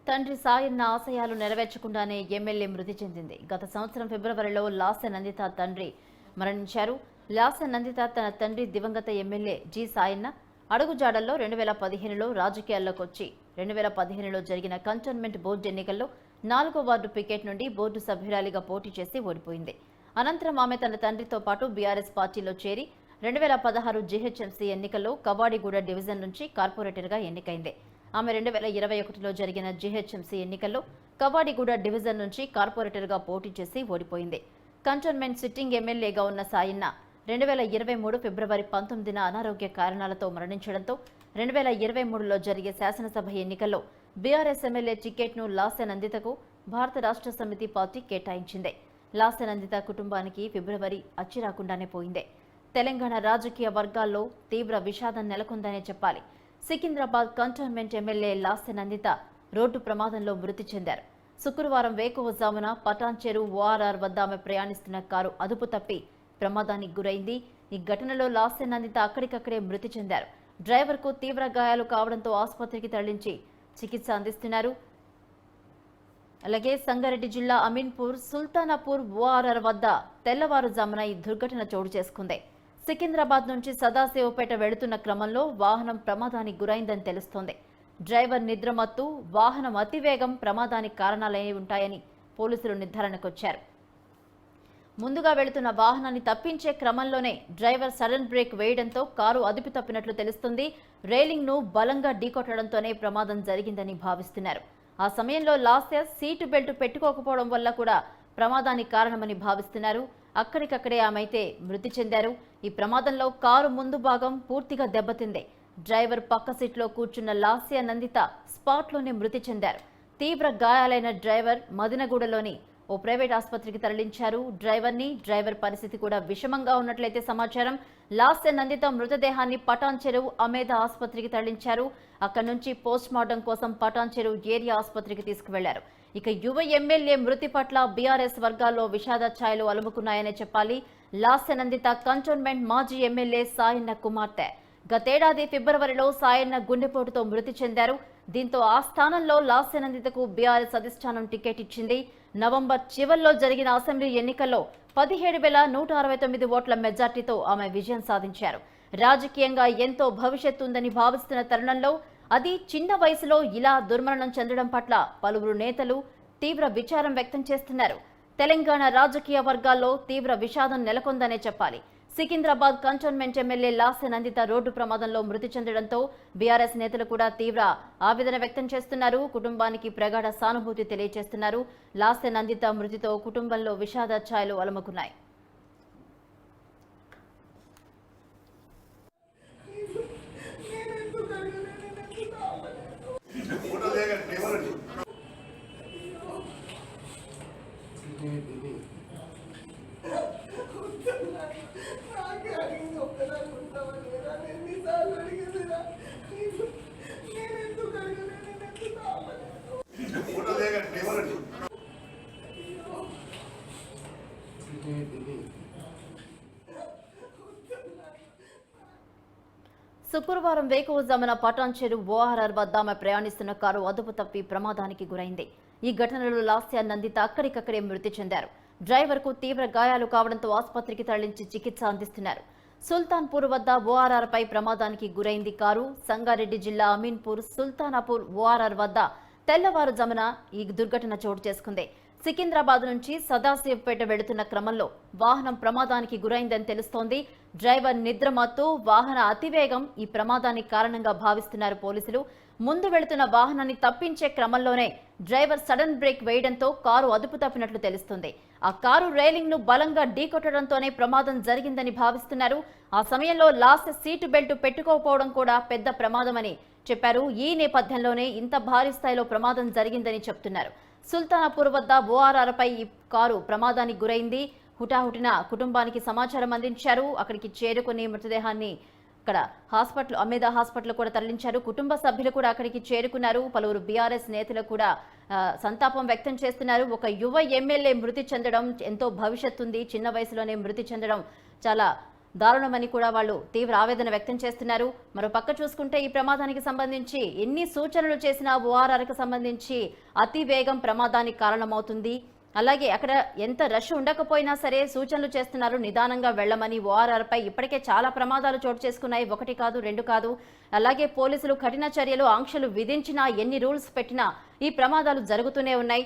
తండ్రి సాయన్న ఆశయాలు నెరవేర్చకుండానే ఎమ్మెల్యే మృతి చెందింది. గత సంవత్సరం ఫిబ్రవరిలో లాస్య నందిత తండ్రి మరణించారు. లాస్య నందిత తన తండ్రి దివంగత ఎమ్మెల్యే జి సాయన్న అడుగుజాడల్లో 2015లో రాజకీయాల్లోకి వచ్చి 2015లో జరిగిన కంటోన్మెంట్ బోర్డు ఎన్నికల్లో 4వ వార్డు పికెట్ నుండి బోర్డు సభ్యురాలిగా పోటీ చేసి ఓడిపోయింది. అనంతరం ఆమె తన తండ్రితో పాటు బీఆర్ఎస్ పార్టీలో చేరి 2016 జీహెచ్ఎంసీ ఎన్నికల్లో కవాడిగూడ డివిజన్ నుంచి కార్పొరేటర్గా ఎన్నికైంది. ఆమె 2021లో జరిగిన జీహెచ్ఎంసీ ఎన్నికల్లో కవాడిగూడ డివిజన్ నుంచి కార్పొరేటర్గా పోటీ చేసి ఓడిపోయింది. కంటోన్మెంట్ సిట్టింగ్ ఎమ్మెల్యేగా ఉన్న సాయన్న 2023 ఫిబ్రవరి 19న అనారోగ్య కారణాలతో మరణించడంతో 2023లో జరిగే శాసనసభ ఎన్నికల్లో బీఆర్ఎస్ ఎమ్మెల్యే టికెట్ను లాస్య నందితకు భారత రాష్ట్ర సమితి పార్టీ కేటాయించింది. లాస్య నందిత కుటుంబానికి ఫిబ్రవరి అచ్చిరాకుండానే పోయింది. తెలంగాణ రాజకీయ వర్గాల్లో తీవ్ర విషాదం నెలకొందనే చెప్పాలి. Secunderabad cantonment MLA Lasya Nanditha road ప్రమాదంలో మృతి చెందారు. శుక్రవారం వేకువజామున పటాన్చెరు ఓఆర్ఆర్ వద్ద ఆమె ప్రయాణిస్తున్న కారు అదుపు తప్పి ప్రమాదానికి గురైంది. ఈ ఘటనలో లాస్య నందిత అక్కడికక్కడే మృతి చెందారు. డ్రైవర్కు తీవ్ర గాయాలు కావడంతో ఆసుపత్రికి తరలించి చికిత్స అందిస్తున్నారు. అలాగే సంగారెడ్డి జిల్లా అమీన్పూర్ సుల్తానాపూర్ ఓఆర్ఆర్ వద్ద తెల్లవారుజామున ఈ దుర్ఘటన చోటు చేసుకుంది. సికింద్రాబాద్ నుంచి సదాశివపేట వెళుతున్న క్రమంలో వాహనం ప్రమాదానికి గురైందని తెలుస్తోంది. డ్రైవర్ నిద్రమత్తు, వాహనం అతివేగం ప్రమాదానికి కారణాలై ఉంటాయని పోలీసులు నిర్ధారణకొచ్చారు. ముందుగా వెళుతున్న వాహనాన్ని తప్పించే క్రమంలోనే డ్రైవర్ సడన్ బ్రేక్ వేయడంతో కారు అదుపు తప్పినట్లు తెలుస్తుంది. రైలింగ్ ను బలంగా ఢీకొట్టడంతోనే ప్రమాదం జరిగిందని భావిస్తున్నారు. ఆ సమయంలో లాస్య సీటు బెల్ట్ పెట్టుకోకపోవడం వల్ల కూడా ప్రమాదానికి కారణమని భావిస్తున్నారు. అక్కడికక్కడే ఆమె మృతి చెందారు. ఈ ప్రమాదంలో కారు ముందు భాగం పూర్తిగా దెబ్బతింది. డ్రైవర్ పక్క సీట్లో కూర్చున్న లాస్య నందిత స్పాట్లోనే మృతి చెందారు. తీవ్ర గాయాలైన డ్రైవర్ మదినగూడలోని ఓ ప్రైవేట్ ఆసుపత్రికి తరలించారు. డ్రైవర్ పరిస్థితి కూడా విషమంగా ఉన్నట్లయితే సమాచారం. లాస్య నందిత మృతదేహాన్ని పటాన్చెరు అమేద ఆసుపత్రికి తరలించారు. అక్కడి నుంచి పోస్ట్ మార్టం కోసం పటాన్చెరు ఏరియా ఆసుపత్రికి తీసుకువెళ్లారు. ఇక యువ ఎమ్మెల్యే మృతి పట్ల బీఆర్ఎస్ వర్గాల్లో విషాద ఛాయలు అలుముకున్నాయనే చెప్పాలి. లాస్య నందిత కంటోన్మెంట్ మాజీ ఎమ్మెల్యే సాయన్న కుమార్తె. గతేడాది ఫిబ్రవరిలో సాయన్న గుండెపోటుతో మృతి చెందారు. దీంతో ఆ స్థానంలో లాస్య నందితకు బీఆర్ఎస్ అధిష్టానం టికెట్ ఇచ్చింది. నవంబర్ చివర్లో జరిగిన అసెంబ్లీ ఎన్నికల్లో 17,169 ఓట్ల మెజార్టీతో ఆమె విజయం సాధించారు. రాజకీయంగా ఎంతో భవిష్యత్తు ఉందని భావిస్తున్న తరుణంలో అది చిన్న వయసులో ఇలా దుర్మరణం చెందడం పట్ల పలువురు నేతలు తీవ్ర విచారం వ్యక్తం చేస్తున్నారు. తెలంగాణ రాజకీయ వర్గాల్లో తీవ్ర విషాదం నెలకొందనే చెప్పాలి. Secunderabad cantonment MLA Lasya Nanditha road ప్రమాదంలో మృతి చెందడంతో బీఆర్ఎస్ నేతలు కూడా తీవ్ర ఆవేదన వ్యక్తం చేస్తున్నారు. కుటుంబానికి ప్రగాఢ సానుభూతి తెలియజేస్తున్నారు. లాస్య నందిత మృతితో కుటుంబంలో విషాద ఛాయలు అలముకున్నాయి. శుక్రవారం వేకువజామున పటాన్చెరు ఓఆర్ఆర్ వద్ద ఆమె ప్రయాణిస్తున్న కారు అదుపు తప్పి ప్రమాదానికి గురైంది. ఈ ఘటనలో లాస్య నందిత అక్కడికక్కడే మృతి చెందారు. డ్రైవర్కు తీవ్ర గాయాలు కావడంతో ఆసుపత్రికి తరలించి చికిత్స అందిస్తున్నారు. సుల్తాన్పూర్ వద్ద ఓఆర్ఆర్ పై ప్రమాదానికి గురైంది కారు. సంగారెడ్డి జిల్లా అమీన్పూర్ సుల్తానాపూర్ ఓఆర్ఆర్ వద్ద తెల్లవారుజామున ఈ దుర్ఘటన చోటు చేసుకుంది. సికింద్రాబాద్ నుంచి సదాశివపేట వెళుతున్న క్రమంలో వాహనం ప్రమాదానికి గురైందని తెలుస్తోంది. డ్రైవర్ నిద్రమత్తు, వాహన అతివేగం ఈ ప్రమాదానికి కారణంగా భావిస్తున్నారు పోలీసులు. ముందు వెళుతున్న వాహనాన్ని తప్పించే క్రమంలోనే డ్రైవర్ సడన్ బ్రేక్ వేయడంతో కారు అదుపు తప్పినట్లు తెలుస్తుంది. ఆ కారు రైలింగ్ ను బలంగా ఢీకొట్టడంతోనే ప్రమాదం జరిగిందని భావిస్తున్నారు. ఆ సమయంలో లాస్య సీటు బెల్ట్ పెట్టుకోకపోవడం కూడా పెద్ద ప్రమాదమని చెప్పారు. ఈ నేపథ్యంలోనే ఇంత భారీ స్థాయిలో ప్రమాదం జరిగిందని చెప్తున్నారు. సుల్తానాపూర్ వద్ద ఓఆర్ఆర్ పై ఈ కారు ప్రమాదానికి గురైంది. హుటాహుటిన కుటుంబానికి సమాచారం అందించారు. అక్కడికి చేరుకుని మృతదేహాన్ని ఇక్కడ అమేద హాస్పిటల్ కూడా తరలించారు. కుటుంబ సభ్యులు కూడా అక్కడికి చేరుకున్నారు. పలువురు బీఆర్ఎస్ నేతలు కూడా సంతాపం వ్యక్తం చేస్తున్నారు. ఒక యువ ఎమ్మెల్యే మృతి చెందడం, ఎంతో భవిష్యత్తు ఉంది, చిన్న వయసులోనే మృతి చెందడం చాలా దారుణమని కూడా వాళ్ళు తీవ్ర ఆవేదన వ్యక్తం చేస్తున్నారు. మరో పక్క చూసుకుంటే ఈ ప్రమాదానికి సంబంధించి ఎన్ని సూచనలు చేసినా ఓఆర్ఆర్కి సంబంధించి అతి వేగం ప్రమాదానికి కారణమవుతుంది. అలాగే అక్కడ ఎంత రష్ ఉండకపోయినా సరే సూచనలు చేస్తున్నారు నిదానంగా వెళ్లమని. ఓఆర్ఆర్పై ఇప్పటికే చాలా ప్రమాదాలు చోటు చేసుకున్నాయి, 1 కాదు 2 కాదు. అలాగే పోలీసులు కఠిన చర్యలు ఆంక్షలు విధించినా ఎన్ని రూల్స్ పెట్టినా ఈ ప్రమాదాలు జరుగుతూనే ఉన్నాయి.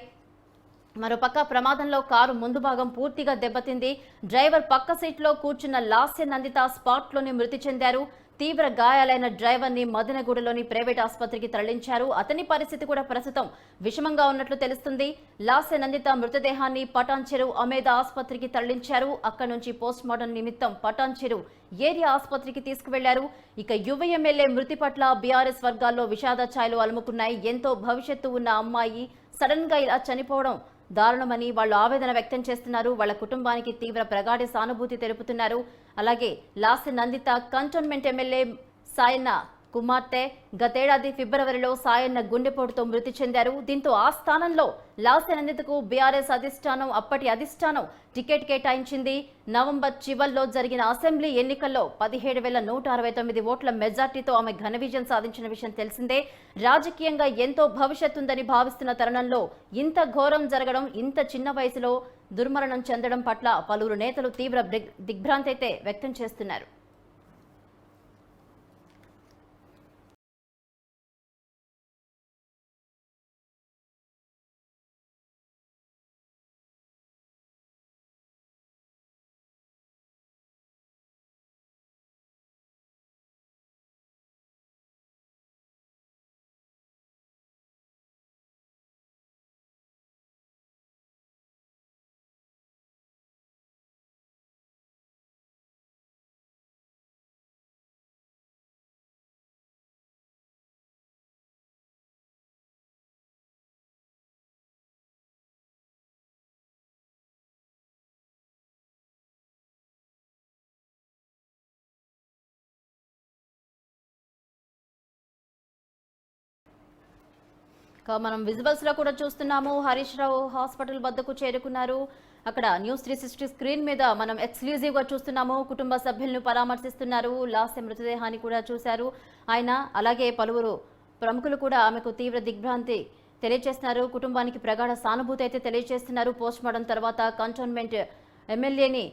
మరోపక్క ప్రమాదంలో కారు ముందు భాగం పూర్తిగా దెబ్బతింది. డ్రైవర్ పక్క సీట్లో కూర్చున్న లాస్య నందిత స్పాట్లోనే మృతి చెందారు. తీవ్ర గాయాలైన డ్రైవర్ ని మదనగూడలోని ప్రైవేట్ ఆసుపత్రికి తరలించారు. అతని పరిస్థితి కూడా ప్రస్తుతం విషమంగా ఉన్నట్లు తెలుస్తుంది. లాస్య నందిత మృతదేహాన్ని పటాన్ చెరువు అమేద ఆసుపత్రికి తరలించారు. అక్కడి నుంచి పోస్ట్ మార్టం నిమిత్తం పటాన్ చెరువు ఏరియా ఆసుపత్రికి తీసుకువెళ్లారు. ఇక యువ ఎమ్మెల్యే మృతి పట్ల బీఆర్ఎస్ వర్గాల్లో విషాద ఛాయలు అలుముకున్నాయి. ఎంతో భవిష్యత్తు ఉన్న అమ్మాయి సడన్ గా ఇలా చనిపోవడం దారుణమని వాళ్ళు ఆవేదన వ్యక్తం చేస్తున్నారు. వాళ్ళ కుటుంబానికి తీవ్ర ప్రగాఢ సానుభూతి తెలుపుతున్నారు. అలాగే లాస్య నందిత కంటోన్మెంట్ ఎమ్మెల్యే సాయన్న కుమార్తె గతేడాది ఫిబ్రవరిలో సాయన్న గుండెపోటుతో మృతి చెందారు. దీంతో ఆ స్థానంలో లాస్య నందితకు బీఆర్ఎస్ అప్పటి అధిష్టానం టికెట్ కేటాయించింది. నవంబర్ చివర్లో జరిగిన అసెంబ్లీ ఎన్నికల్లో 17,169 ఓట్ల మెజార్టీతో ఆమె ఘన విజయం సాధించిన విషయం తెలిసిందే. రాజకీయంగా ఎంతో భవిష్యత్తు ఉందని భావిస్తున్న తరుణంలో ఇంత ఘోరం జరగడం, ఇంత చిన్న వయసులో దుర్మరణం చెందడం పట్ల పలువురు నేతలు తీవ్ర దిగ్భ్రాంతి అయితే వ్యక్తం చేస్తున్నారు. మనం విజువల్స్ లో కూడా చూస్తున్నాము. హరీష్ రావు హాస్పిటల్ వద్దకు చేరుకున్నారు. అక్కడ న్యూస్ 360 స్క్రీన్ మీద మనం ఎక్స్క్లూజివ్ గా చూస్తున్నాము. కుటుంబ సభ్యులను పరామర్శిస్తున్నారు. లాస్య మృతదేహాన్ని కూడా చూశారు ఆయన. అలాగే పలువురు ప్రముఖులు కూడా ఆమెకు తీవ్ర దిగ్భ్రాంతి తెలియజేస్తున్నారు. కుటుంబానికి ప్రగాఢ సానుభూతి అయితే తెలియజేస్తున్నారు. పోస్ట్ మార్టం తర్వాత కంటోన్మెంట్ ఎమ్మెల్యేని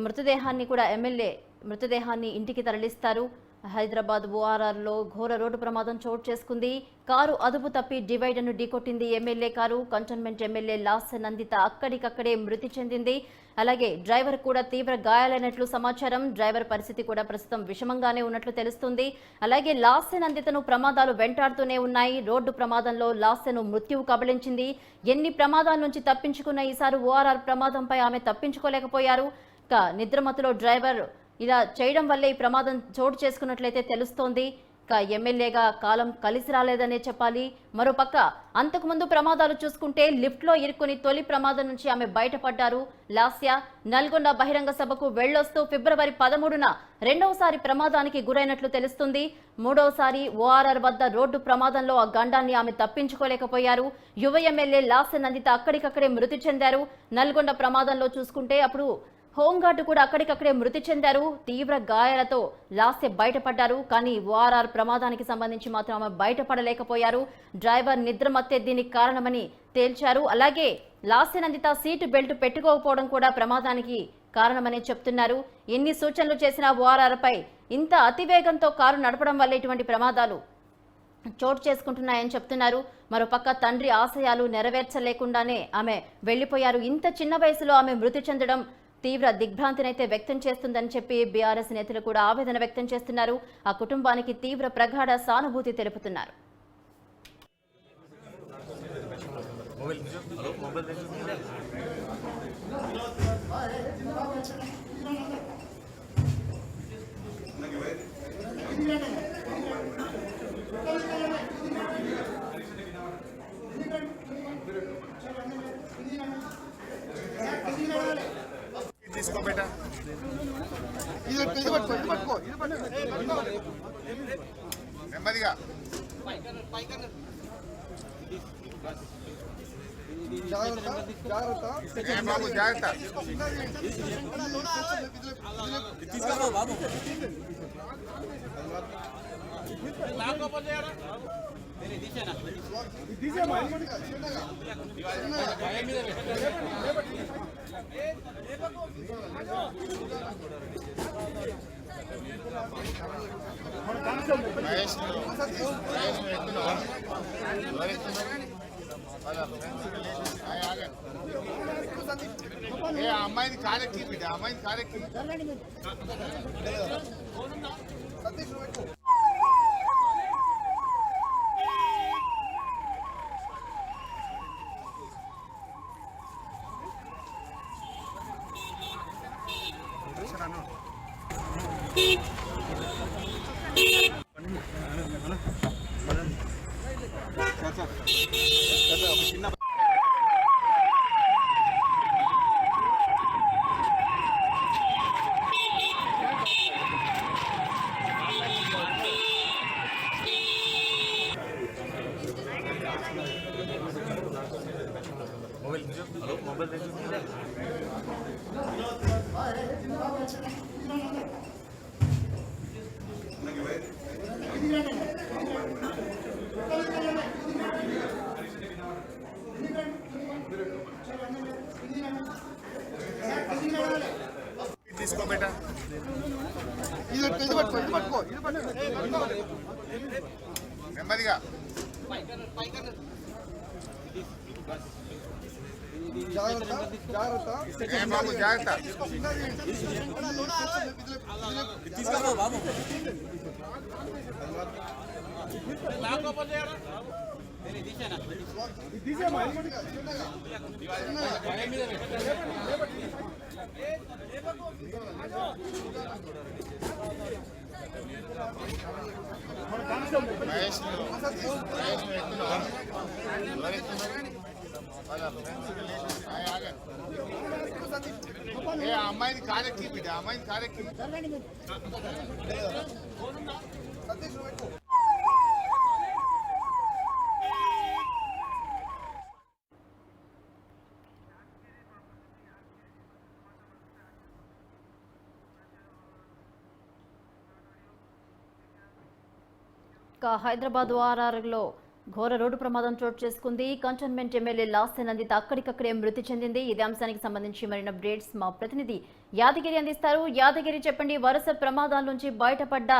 మృతదేహాన్ని ఇంటికి తరలిస్తారు. హైదరాబాద్ ఓఆర్ఆర్లో ఘోర రోడ్డు ప్రమాదం చోటు చేసుకుంది. కారు అదుపు తప్పి డివైడర్ను ఢీకొట్టింది MLA car. Cantonment MLA Lasya Nanditha అక్కడికక్కడే మృతి చెందింది. అలాగే డ్రైవర్ కూడా తీవ్ర గాయాలైనట్లు సమాచారం. డ్రైవర్ పరిస్థితి కూడా ప్రస్తుతం విషమంగానే ఉన్నట్లు తెలుస్తుంది. అలాగే లాస్య నందితను ప్రమాదాలు వెంటాడుతూనే ఉన్నాయి. రోడ్డు ప్రమాదంలో లాస్యను మృత్యువు కబళించింది. ఎన్ని ప్రమాదాల నుంచి తప్పించుకున్న ఈసారి ఓఆర్ఆర్ ప్రమాదంపై ఆమె తప్పించుకోలేకపోయారు. నిద్రమత్తులో డ్రైవర్ ఇలా చేయడం వల్లే ఈ ప్రమాదం చోటు చేసుకున్నట్లయితే తెలుస్తోంది. ఎమ్మెల్యేగా కాలం కలిసి రాలేదనే చెప్పాలి. మరోపక్క అంతకుముందు ప్రమాదాలు చూసుకుంటే లిఫ్ట్లో ఇరుక్కుని తొలి ప్రమాదం నుంచి ఆమె బయటపడ్డారు లాస్య. నల్గొండ బహిరంగ సభకు వెళ్లొస్తూ ఫిబ్రవరి 13న రెండవసారి ప్రమాదానికి గురైనట్లు తెలుస్తుంది. మూడవసారి ఓఆర్ఆర్ వద్ద రోడ్డు ప్రమాదంలో ఆ గండాన్ని ఆమె తప్పించుకోలేకపోయారు. యువ ఎమ్మెల్యే లాస్య నందిత అక్కడికక్కడే మృతి చెందారు. నల్గొండ ప్రమాదంలో చూసుకుంటే అప్పుడు హోంగార్డు కూడా అక్కడికక్కడే మృతి చెందారు. తీవ్ర గాయాలతో లాస్య బయటపడ్డారు. కానీ ఓఆర్ఆర్ ప్రమాదానికి సంబంధించి మాత్రం ఆమె బయటపడలేకపోయారు. డ్రైవర్ నిద్రమత్తే దీనికి కారణమని తేల్చారు. అలాగే లాస్య నందిత సీటు బెల్ట్ పెట్టుకోకపోవడం కూడా ప్రమాదానికి కారణమని చెప్తున్నారు. ఎన్ని సూచనలు చేసినా ఓఆర్ఆర్పై ఇంత అతివేగంతో కారు నడపడం వల్ల ఇటువంటి ప్రమాదాలు చోటు చేసుకుంటున్నాయని చెప్తున్నారు. మరోపక్క తండ్రి ఆశయాలు నెరవేర్చలేకుండానే ఆమె వెళ్లిపోయారు. ఇంత చిన్న వయసులో ఆమె మృతి చెందడం తీవ్ర దిగ్భ్రాంతినైతే వ్యక్తం చేస్తుందని చెప్పి బీఆర్ఎస్ నేతలు కూడా ఆవేదన వ్యక్తం చేస్తున్నారు. ఆ కుటుంబానికి తీవ్ర ప్రగాఢ సానుభూతి తెలుపుతున్నారు. తీసుకో బేటా, ఇది పట్టుకో నెమ్మదిగా. ఏ బాబు జాగ్రత్త. మహేష్ ఎత్తులో ఏ అమ్మాయిని కారెక్కి బిడ్డ, అమ్మాయిని కారెక్కి. తీసుకో బేటా. ఇది పట్టుకో. నెమ్మదిగా. ఏ బాబు జాగ్రత్త. మహేష్ ఎత్తులో ఏ అమ్మాయిని కారెక్కి బిడ్డ, అమ్మాయిని కారెక్కి. హైదరాబాద్ ఓఆర్ఆర్లో ఘోర రోడ్డు ప్రమాదం చోటు చేసుకుంది. కంటోన్మెంట్ ఎమ్మెల్యే లాస్య నందిత అక్కడికక్కడే మృతి చెందింది. ఇదే అంశానికి సంబంధించి మరిన్ని అప్డేట్స్ మా ప్రతినిధి యాదగిరి అందిస్తారు. యాదగిరి, చెప్పండి, వరుస ప్రమాదాల నుంచి బయటపడ్డ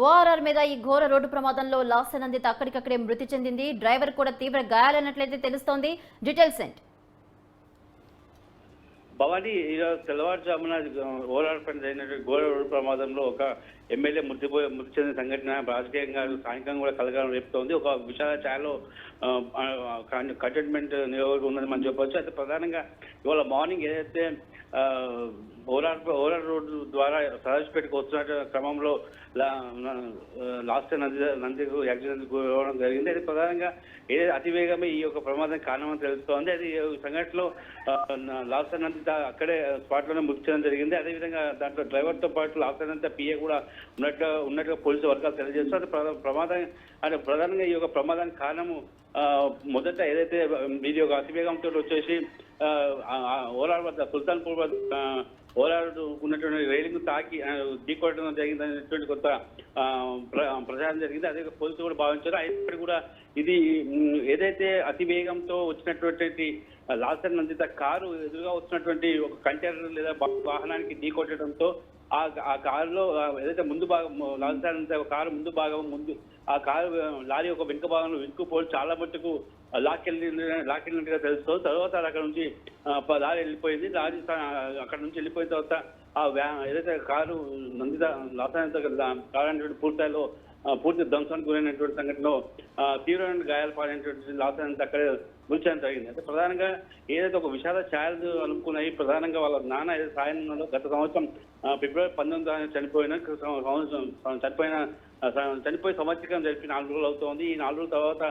ఓఆర్ఆర్ మీద ఈ ఘోర రోడ్డు ప్రమాదంలో లాస్య నందిత అక్కడికక్కడే మృతి చెందింది. డ్రైవర్ కూడా తీవ్ర గాయాలైనట్లయితే తెలుస్తోంది. డీటెయిల్స్ ఏంటి? భవానీ, ఈరోజు తెల్లవారుజామున ఓఆర్ఆర్ పైన జరిగినటువంటి ఘోర రోడ్డు ప్రమాదంలో ఒక ఎమ్మెల్యే మృతి చెందిన సంఘటన రాజకీయంగా స్థానికంగా కూడా కలగాలని రేపుతోంది. ఒక విశాల ఛాయలో కంటోన్మెంట్ నియోజకవర్గం ఉందని మనం చెప్పవచ్చు. అయితే ప్రధానంగా ఇవాళ మార్నింగ్ ఏదైతే ఓఆర్ఆర్ రోడ్డు ద్వారా సరాజ్పేటకు వస్తున్న క్రమంలో లాస్ట్ నందికు యాక్సిడెంట్ గురవడం జరిగింది. అది ప్రధానంగా అతివేగమే ఈ యొక్క ప్రమాదం కారణమని తెలుస్తోంది. అది సంఘటనలో లాస్ట్ నందిత అక్కడే స్పాట్ లోనే మృతి చెందడం జరిగింది. అదేవిధంగా దాంట్లో డ్రైవర్ తో పాటు లాస్ట్ నందిత పిఏ కూడా ఉన్నట్టుగా పోలీసు వర్గాలు తెలియజేస్తారు. ప్రమాదం అంటే ప్రధానంగా ఈ యొక్క ప్రమాదానికి కారణము మొదట ఏదైతే ఇది ఒక అతివేగంతో వచ్చేసి ఓఆర్ఆర్ వద్ద సుల్తాన్పూర్ వద్ద ఓఆర్ఆర్ ఉన్నటువంటి రైలింగ్ తాకి ఢీకొట్టడం జరిగిందనేటువంటి కొత్త ప్రచారం జరిగింది. అదే పోలీసులు కూడా భావించారు. అయినప్పటికీ కూడా ఇది ఏదైతే అతివేగంతో వచ్చినటువంటి లాసర్ నందిత కారు ఎదురుగా వస్తున్నటువంటి ఒక కంటైనర్ లేదా వాహనానికి ఢీకొట్టడంతో ఆ కారులో ఏదైతే ముందు భాగం లాసర్ కారు ముందు భాగం ఆ కారు లారీ ఒక వెనుక భాగంలో వెనుకపోయి చాలా మట్టుకు లాకెళ్ళినట్టుగా తెలుస్తుంది. తర్వాత అక్కడ నుంచి లారీ వెళ్ళిపోయింది. లారీ అక్కడ నుంచి వెళ్ళిపోయిన తర్వాత ఏదైతే కారు నందిత లాసర్ కారు పూర్తిలో పూర్తి ధ్వంసానికి గురైనటువంటి సంఘటనలో తీవ్రమైన గాయాలు పాలైనటువంటి లాసర్ అక్కడే మృతి జరిగింది. అయితే ప్రధానంగా ఏదైతే ఒక విషాద ఛాయలు అనుకున్నాయి. ప్రధానంగా వాళ్ళ నాన్న ఏదైతే సాయంలో గత సంవత్సరం ఫిబ్రవరి 19 చనిపోయి సంవత్సరం జరిపి 4 రోజులు అవుతోంది. ఈ 4 రోజుల తర్వాత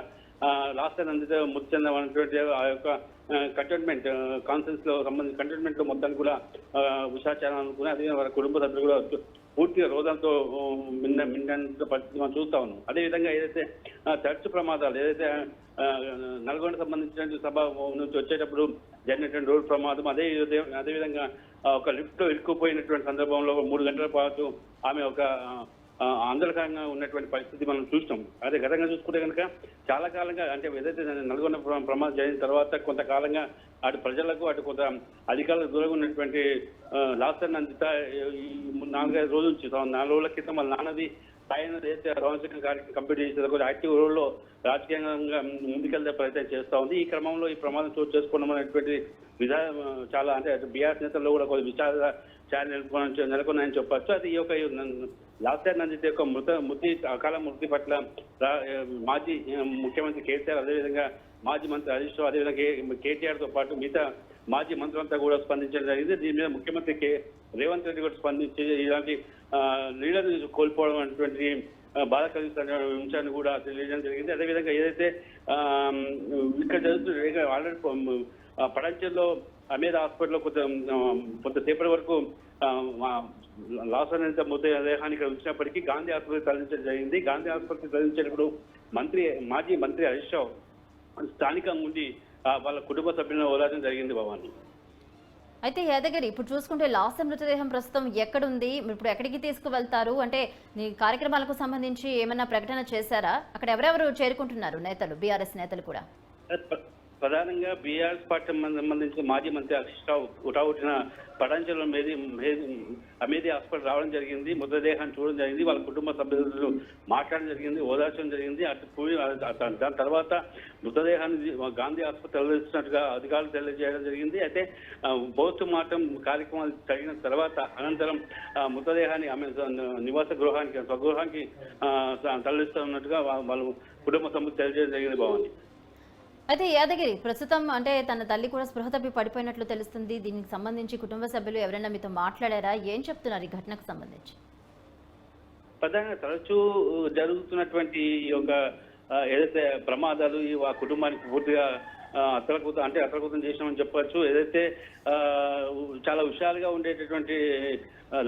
లాస్ట్ నందిత మృతి చెందమైనటువంటి ఆ యొక్క కంటోన్మెంట్ కాన్ఫరెన్స్ లో సంబంధించి కంటోన్మెంట్ లో మొత్తాన్ని కూడా విషాచారం అనుకుని అదే వాళ్ళ కుటుంబ సభ్యులు కూడా పూర్తిగా రోజంతో మిండిన పరిస్థితి మనం చూస్తా ఉన్నాం. అదేవిధంగా ఏదైతే తరచు ప్రమాదాలు ఏదైతే నల్గొండ సంబంధించిన సభ నుంచి వచ్చేటప్పుడు జరిగినటువంటి రోడ్డు ప్రమాదం, అదేవిధంగా ఒక లిఫ్ట్ లో ఇరుక్కుపోయినటువంటి సందర్భంలో 3 గంటల పాటు ఆమె ఒక ఆందోళనకరంగా ఉన్నటువంటి పరిస్థితి మనం చూస్తాం. అదే గతంగా చూసుకుంటే కనుక చాలా కాలంగా అంటే ఏదైతే నల్గొండ ప్రమాదం జరిగిన తర్వాత కొంతకాలంగా అటు ప్రజలకు అటు కొంత అధికారులకు దూరంగా ఉన్నటువంటి లాస్టర్ నందిత ఈ 4-5 రోజుల నుంచి 4 రోజుల క్రితం వాళ్ళ నాన్నది సాయన ఏదైతే రాజకీయ కార్యక్రమం కంప్లీట్ చేసేది కొంచెం యాక్టివ్ రోల్లో రాజకీయంగా ముందుకెళ్తే ప్రయత్నం చేస్తూ ఉంది. ఈ క్రమంలో ఈ ప్రమాదం చోటు చేసుకోవడం అనేటువంటి విధానం చాలా అంటే బీఆర్ఎస్ నేతల్లో కూడా కొంచెం విచార నెలకొన్నాయని చెప్పొచ్చు. అది ఈ యొక్క లాస్టర్ నందిత యొక్క అకాల మృతి పట్ల మాజీ ముఖ్యమంత్రి కేసీఆర్, అదేవిధంగా మాజీ మంత్రి హరీష్ రావు, అదేవిధంగా కేటీఆర్ తో పాటు మిగతా మాజీ మంత్రులంతా కూడా స్పందించడం జరిగింది. దీని మీద ముఖ్యమంత్రి రేవంత్ రెడ్డి కూడా స్పందించి ఇలాంటి లీడర్ని కోల్పోవడం అనేటువంటి బాధ కలిగిస్తున్న అంశాన్ని కూడా తెలియజేయడం జరిగింది. అదేవిధంగా ఏదైతే ఇక్కడ జరుగుతుంది ఆల్రెడీ పడంచెల్లో అమేధ హాస్పిటల్లో కొంతసేపటి వరకు లాస్ అనేది మృతదేహాన్ని ఇక్కడ ఉంచినప్పటికీ గాంధీ ఆసుపత్రికి తరలించడం జరిగింది. గాంధీ ఆసుపత్రికి తరలించేటప్పుడు మాజీ మంత్రి హరీష్ రావు స్థానికంగా ఉండి వాళ్ళ కుటుంబ సభ్యులను ఓదార్చడం జరిగింది. భవాని, అయితే యాదగిరి ఇప్పుడు చూసుకుంటే లాస్టర్ మృతదేహం ప్రస్తుతం ఎక్కడుంది, ఇప్పుడు ఎక్కడికి తీసుకువెళ్తారు? అంటే నీ కార్యక్రమాలకు సంబంధించి ఏమైనా ప్రకటన చేశారా? అక్కడ ఎవరెవరు చేరుకుంటున్నారు నేతలు, బీఆర్ఎస్ నేతలు కూడా? ప్రధానంగా బీఆర్ఎస్ పార్టీ సంబంధించిన మాజీ మంత్రి హరీష్ రావు ఉటావుటిన పటాంచల్లో అమేధి హాస్పిటల్ రావడం జరిగింది. మృతదేహాన్ని చూడడం జరిగింది. వాళ్ళ కుటుంబ సభ్యులు మాట్లాడడం జరిగింది, ఓదార్చడం జరిగింది. దాని తర్వాత మృతదేహాన్ని గాంధీ ఆసుపత్రి తరలిస్తున్నట్టుగా అధికారులు తెలియజేయడం జరిగింది. అయితే పోస్ట్ మార్టం కార్యక్రమాలు జరిగిన తర్వాత అనంతరం మృతదేహాన్ని ఆమె నివాస గృహానికి స్వగృహానికి తరలిస్తున్నట్టుగా వాళ్ళు కుటుంబ సభ్యులు తెలియజేయడం జరిగింది. భవాని, అయితే యాదగిరి ప్రస్తుతం అంటే తన తల్లి కూడా స్పృహ తప్పి పడిపోయినట్లు తెలుస్తుంది. దీనికి సంబంధించి కుటుంబ సభ్యులు ఎవరైనా మీతో మాట్లాడారా? ఏం చెప్తున్నారు ఈ ఘటనకు సంబంధించి? ప్రధానంగా తరచూ జరుగుతున్నటువంటి ఈ యొక్క ఏదైతే ప్రమాదాలు ఆ కుటుంబానికి పూర్తిగా అతలకుతం చేసినామని చెప్పొచ్చు. ఏదైతే చాలా విషయాలుగా ఉండేటటువంటి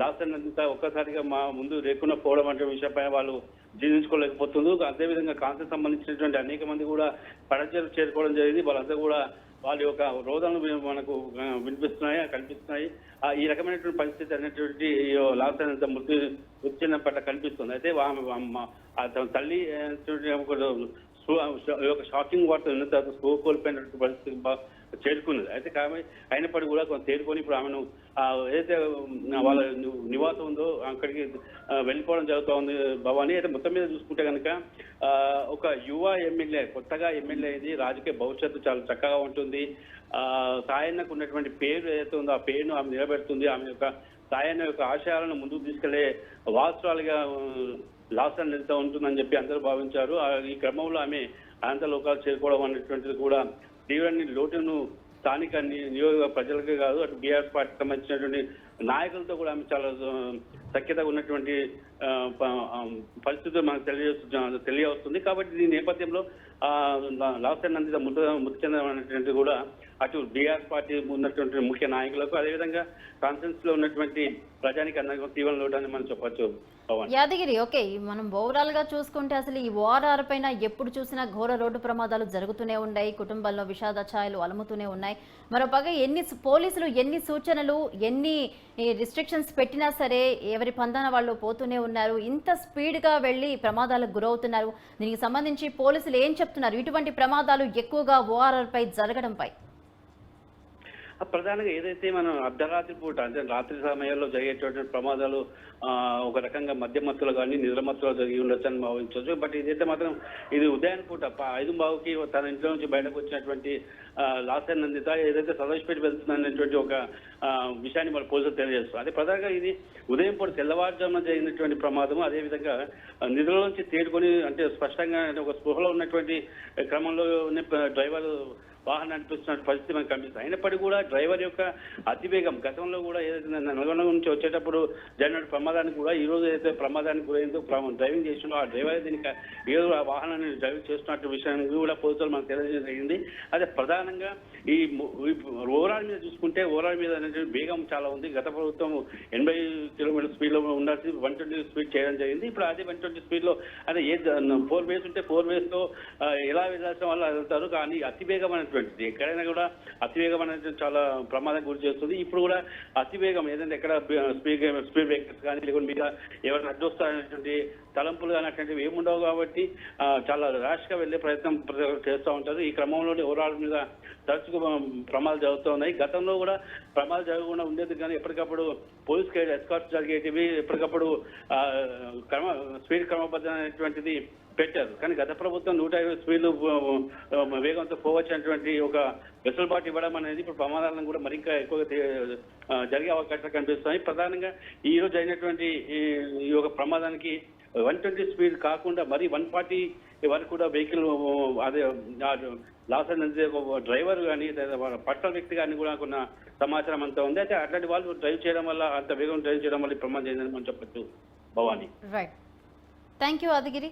లాస్టర్ అంతా ఒక్కసారిగా మా ముందు లేకుండా పోవడం అంటే విషయంపై వాళ్ళు జీర్ణించుకోలేకపోతుంది. అదేవిధంగా కాంగ్రెస్ సంబంధించినటువంటి అనేక మంది కూడా పడచేరు చేరుకోవడం జరిగింది. వాళ్ళంతా కూడా వాళ్ళ యొక్క రోదనలు మనకు కనిపిస్తున్నాయి. ఈ రకమైనటువంటి పరిస్థితి అనేటువంటి లాస్టర్ అంతా మృతి వచ్చిన పట్ల కనిపిస్తుంది. అయితే తల్లి ఒక షాకింగ్ వార్త విన్న తర్వాత స్పృహ కోల్పోయినటువంటి పరిస్థితి చేరుకున్నది. అయితే అయినప్పటికీ కూడా కొంత తేరుకొని ఇప్పుడు ఆమెను ఏదైతే వాళ్ళ నివాసం ఉందో అక్కడికి వెళ్ళిపోవడం జరుగుతూ ఉంది. భవాని, అయితే మొత్తం మీద చూసుకుంటే కనుక ఒక యువ ఎమ్మెల్యే, కొత్తగా ఎమ్మెల్యే అయింది, రాజకీయ భవిష్యత్తు చాలా చక్కగా ఉంటుంది. సాయన్నకు ఉన్నటువంటి పేరు ఏదైతే ఉందో ఆ పేరును ఆమె నిలబెడుతుంది. ఆమె యొక్క సాయన్న యొక్క ఆశయాలను ముందుకు తీసుకెళ్లే వాస్తవాలుగా లాస్టర్ నిలుస్తూ ఉంటుందని చెప్పి అందరూ భావించారు. ఈ క్రమంలో ఆమె అనంత లోకాలు చేరుకోవడం అనేటువంటిది కూడా తీవ్రని లోటును స్థానిక నియోజక ప్రజలకే కాదు అటు బీఆర్ఎస్ పార్టీకి సంబంధించినటువంటి నాయకులతో కూడా ఆమె చాలా సఖ్యతగా ఉన్నటువంటి పరిస్థితులు మనకు తెలియవస్తుంది. కాబట్టి ఈ నేపథ్యంలో లాస్టర్ నందిత మృతి చెందడం అనేటువంటి కూడా అటు బీఆర్ఎస్ పార్టీ ఉన్నటువంటి ముఖ్య నాయకులకు, అదేవిధంగా కాన్ఫరెన్స్ లో ఉన్నటువంటి ప్రజానికి అందరికీ తీవ్ర లోటాన్ని మనం చెప్పొచ్చు. యాదగిరి, ఓకే, మనం ఓవరాల్ గా చూసుకుంటే అసలు ఈ ఓఆర్ఆర్ పైన ఎప్పుడు చూసినా ఘోర రోడ్డు ప్రమాదాలు జరుగుతూనే ఉన్నాయి. కుటుంబంలో విషాద ఛాయలు అలుముతూనే ఉన్నాయి. మరోపక్క పోలీసులు ఎన్ని సూచనలు, ఎన్ని రిస్ట్రిక్షన్స్ పెట్టినా సరే ఎవరి పందాన వాళ్ళు పోతూనే ఉన్నారు. ఇంత స్పీడ్ గా వెళ్లి ప్రమాదాలకు గురవుతున్నారు. దీనికి సంబంధించి పోలీసులు ఏం చెప్తున్నారు? ఇటువంటి ప్రమాదాలు ఎక్కువగా ఓఆర్ఆర్ పై జరగడంపై ప్రధానంగా ఏదైతే మనం అర్ధరాత్రి పూట అంటే రాత్రి సమయాల్లో జరిగేటువంటి ప్రమాదాలు ఒక రకంగా మధ్యమత్తులో కానీ నిద్రమత్తులో జరిగి ఉండొచ్చు అని భావించవచ్చు. బట్ ఇదైతే మాత్రం ఇది ఉదయాన్ని పూట 5:15కి తన ఇంట్లో నుంచి బయటకు వచ్చినటువంటి లాస్టర్ నందిత ఏదైతే సదాశివపేట వెళ్తుందనేటువంటి ఒక విషయాన్ని మన పోలీసులు తెలియజేస్తారు. అదే ప్రధానంగా ఇది ఉదయం పూట తెల్లవారుజామున జరిగినటువంటి ప్రమాదం. అదేవిధంగా నిద్రలోంచి తేరుకొని అంటే స్పష్టంగా ఒక స్పృహలో ఉన్నటువంటి క్రమంలో డ్రైవర్ వాహనం నడిపిస్తున్న పరిస్థితి మనకు కనిపిస్తుంది. అయినప్పటికీ కూడా డ్రైవర్ యొక్క అతివేగం గతంలో కూడా ఏదైతే నల్గొండ నుంచి వచ్చేటప్పుడు జరిగిన ప్రమాదానికి కూడా ఈ రోజు ఏదైతే ప్రమాదానికి గురైందో డ్రైవింగ్ చేసిందో ఆ డ్రైవర్ దీనికి ఏదో ఆ వాహనాన్ని డ్రైవింగ్ చేస్తున్నట్టు విషయాన్ని కూడా పోలీసులు మనకు తెలియజేయడం జరిగింది. అదే ప్రధానంగా ఈ ఓవరాల్ మీద చూసుకుంటే ఓవరాల్ మీద అనేది వేగం చాలా ఉంది. గత ప్రభుత్వం 80 కిలోమీటర్ స్పీడ్ లో ఉండాల్సి 120 స్పీడ్ చేయడం జరిగింది. ఇప్పుడు అదే 120 స్పీడ్ లో అంటే 4 వేస్ ఉంటే 4 వేస్ లో ఎలా వెళ్ళాల్సిన వాళ్ళు వెళ్తారు. కానీ అతివేగం అనేటువంటిది ఎక్కడైనా కూడా అతివేగం అనేది చాలా ప్రమాదం గురి చేస్తుంది. ఇప్పుడు కూడా అతివేగం ఏదంటే ఎక్కడ స్పీడ్ బ్రేకర్స్ కానీ లేకుంటే మీద ఎవరైనా అడ్డొస్తారనేటువంటి తలంపులు కానీ అట్లాంటివి ఏముండవు కాబట్టి చాలా ర్యాష్ గా వెళ్లే ప్రయత్నం చేస్తూ ఉంటారు. ఈ క్రమంలోనే ఓవరాల్ మీద తరచుగా ప్రమాదాలు జరుగుతూ ఉన్నాయి. గతంలో కూడా ప్రమాదాలు జరగకుండా ఉండేది కానీ ఎప్పటికప్పుడు పోలీస్ ఎస్కార్ట్స్ జరిగేటివి ఎప్పటికప్పుడు స్పీడ్ క్రమబద్ధం అనేటువంటిది పెట్టారు. కానీ గత ప్రభుత్వం 150 స్పీడ్లు వేగంతో పోవచ్చినటువంటి ఒక వెసులుబాటు ఇవ్వడం అనేది ఇప్పుడు ప్రమాదాలను కూడా మరింత ఎక్కువగా జరిగే అవకాశాలు కనిపిస్తున్నాయి. ప్రధానంగా ఈ రోజు అయినటువంటి ఈ యొక్క ప్రమాదానికి 120 స్పీడ్ కాకుండా మరి 140 వరకు కూడా వెహికల్ అదే లాస్ అయిన డ్రైవర్ కానీ పర్సనల్ వ్యక్తి కానీ కూడా కొన్న సమాచారం అంతా ఉంది. అయితే అట్లాంటి వాళ్ళు డ్రైవ్ చేయడం వల్ల అంత వేగం డ్రైవ్ చేయడం వల్ల ప్రమాదం అయిందని మనం చెప్పచ్చు. Bhavani. Right, thank you Yadagiri.